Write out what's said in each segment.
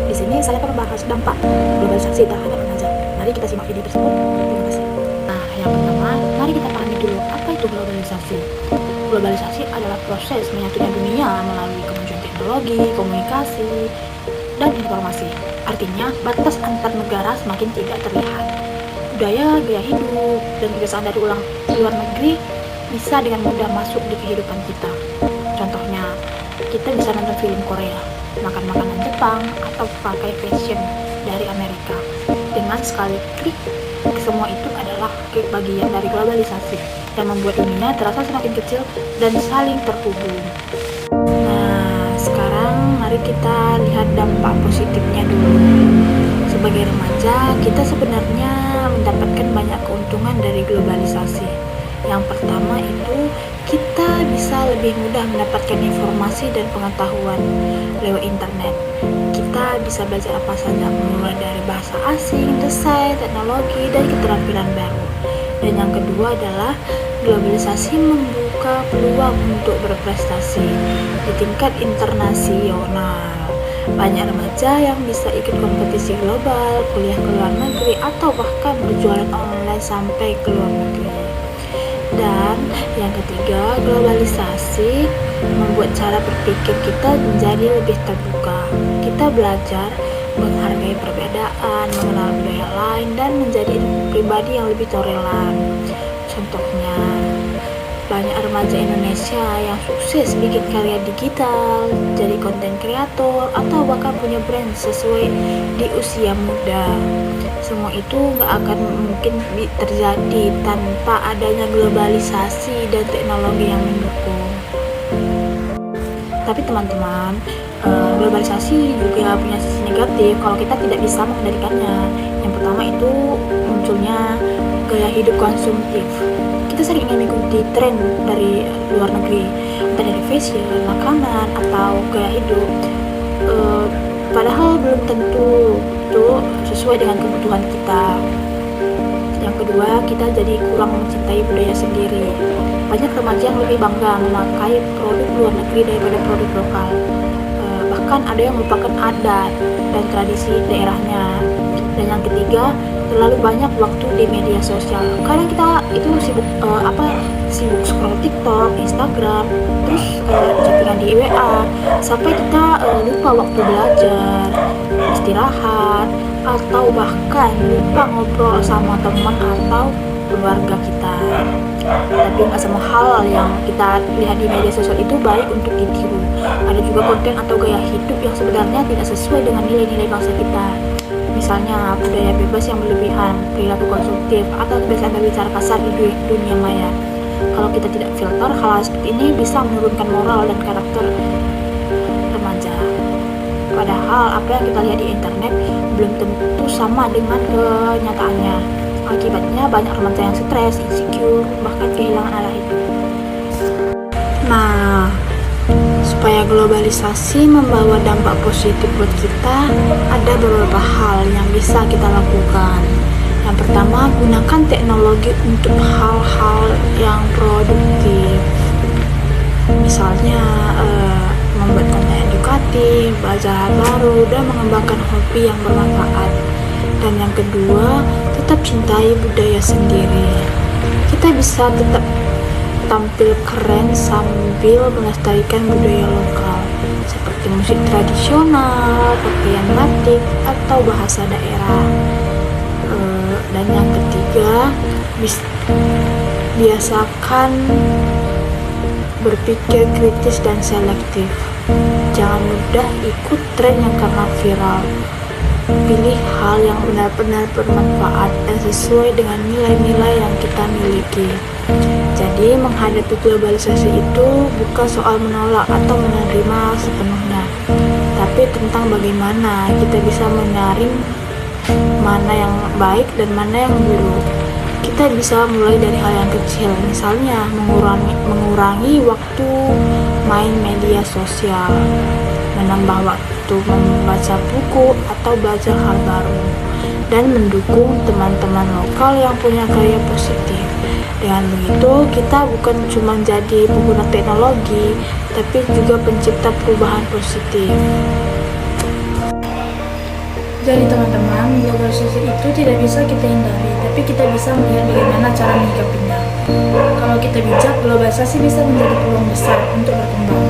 Di sini saya akan membahas dampak globalisasi terhadap remaja. Mari kita simak video tersebut. Terima kasih. Nah, yang pertama, mari kita pahami dulu apa itu globalisasi. Globalisasi adalah proses menyatunya dunia melalui kemajuan teknologi, komunikasi, dan informasi. Artinya, batas antar negara semakin tidak terlihat. Budaya, gaya hidup, dan kebiasaan dari luar negeri bisa dengan mudah masuk di kehidupan kita. Contohnya, kita bisa nonton film Korea, makan makanan Jepang, atau pakai fashion dari Amerika. Dengan sekali klik, semua itu adalah bagian dari globalisasi yang membuat dunia terasa semakin kecil dan saling terhubung. Nah, sekarang mari kita lihat dampak positifnya dulu. Sebagai remaja, kita sebenarnya mendapatkan banyak keuntungan dari globalisasi. Yang pertama itu, kita bisa lebih mudah mendapatkan informasi dan pengetahuan lewat internet. Kita bisa belajar apa saja, mulai dari bahasa asing, desain, teknologi, dan keterampilan baru. Dan yang kedua adalah globalisasi membuka peluang untuk berprestasi di tingkat internasional. Banyak remaja yang bisa ikut kompetisi global, kuliah ke luar negeri, atau bahkan berjualan online sampai ke luar negeri. Dan yang ketiga, globalisasi membuat cara berpikir kita menjadi lebih terbuka. Kita belajar menghargai perbedaan, mengenal budaya lain, dan menjadi pribadi yang lebih toleran. Contohnya, banyak remaja Indonesia yang sukses bikin karya digital, jadi konten kreator, atau bahkan punya brand sesuai di usia muda. Semua itu nggak akan mungkin terjadi tanpa adanya globalisasi dan teknologi yang mendukung. Tapi teman-teman, globalisasi juga punya sisi negatif kalau kita tidak bisa mengendalikannya. Yang pertama itu munculnya gaya hidup konsumtif. Kita sering ingin mengikuti tren dari luar negeri, entah dari fashion, makanan, atau gaya hidup. Padahal belum tentu itu sesuai dengan kebutuhan kita. Yang kedua, kita jadi kurang mencintai budaya sendiri. Banyak remaja yang lebih bangga memakai produk luar negeri daripada produk lokal. Bahkan ada yang melupakan adat dan tradisi daerahnya. Dan yang ketiga, terlalu banyak waktu di media sosial. Kadang kita itu sibuk scroll TikTok, Instagram, terus chattingan di WA, sampai kita lupa waktu belajar, istirahat, atau bahkan lupa ngobrol sama teman atau keluarga kita. Tapi nggak semua hal yang kita lihat di media sosial itu baik untuk ditiru. Ada juga konten atau gaya hidup yang sebenarnya tidak sesuai dengan nilai-nilai bangsa kita. Misalnya budaya bebas yang berlebihan, perilaku konsumtif, atau kebiasaan berbicara kasar di dunia maya. Kalau kita tidak filter, hal seperti ini bisa menurunkan moral dan karakter remaja. Padahal apa yang kita lihat di internet belum tentu sama dengan kenyataannya. Akibatnya banyak remaja yang stres, insecure, bahkan kehilangan arah hidup. Nah, supaya globalisasi membawa dampak positif buat kita, ada beberapa hal yang bisa kita lakukan. Yang pertama, gunakan teknologi untuk hal-hal yang produktif. Misalnya, membuat konten edukatif, belajar hal baru, dan mengembangkan hobi yang bermanfaat. Dan yang kedua, tetap cintai budaya sendiri. Kita bisa tetap tampil keren sambil melestarikan budaya lokal, seperti musik tradisional, pakaian batik, atau bahasa daerah. Dan yang ketiga, biasakan berpikir kritis dan selektif. Jangan mudah ikut tren yang karena viral. Pilih hal yang benar-benar bermanfaat dan sesuai dengan nilai-nilai yang kita miliki. Jadi menghadapi globalisasi itu bukan soal menolak atau menerima sepenuhnya, tapi tentang bagaimana kita bisa menyaring mana yang baik dan mana yang buruk. Kita bisa mulai dari hal yang kecil, misalnya mengurangi waktu main media sosial, menambah waktu membaca buku atau belajar hal baru, dan mendukung teman-teman lokal yang punya karya positif. Dengan begitu, kita bukan cuma jadi pengguna teknologi, tapi juga pencipta perubahan positif. Jadi teman-teman, globalisasi itu tidak bisa kita hindari, tapi kita bisa melihat bagaimana cara menyikapinya. Kalau kita bijak, globalisasi bisa menjadi peluang besar untuk berkembang.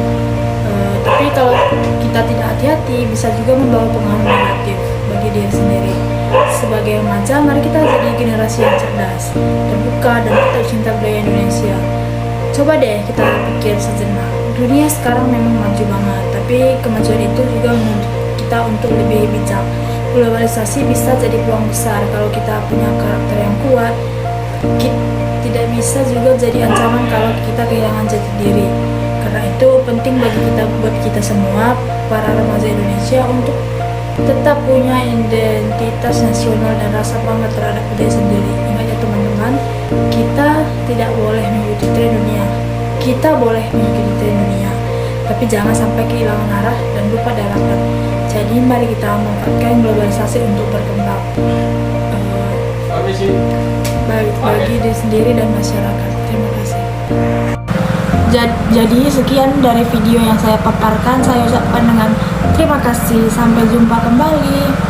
Tapi kalau kita tidak hati-hati, bisa juga membawa pengaruh negatif bagi diri sendiri. Sebagai remaja, mari kita jadi generasi yang cerdas, terbuka, dan tetap cinta budaya Indonesia. Coba deh kita pikir sejenak. Dunia sekarang memang maju banget, tapi kemajuan itu juga menuntut kita untuk lebih bijak. Globalisasi bisa jadi peluang besar kalau kita punya karakter yang kuat. Tidak bisa juga jadi ancaman kalau kita kehilangan jati diri. Karena itu penting buat kita semua, para remaja Indonesia, untuk tetap punya identitas nasional dan rasa bangga terhadap budaya sendiri. Ingat ya teman-teman, kita tidak boleh mengikuti tren dunia. Kita boleh mengikuti tren dunia, tapi jangan sampai kehilangan arah dan lupa daratan. Jadi mari kita memanfaatkan globalisasi untuk berkembang, bagi diri sendiri dan masyarakat. Terima kasih. Jadi sekian dari video yang saya paparkan. Saya ucapkan dengan terima kasih. Sampai jumpa kembali.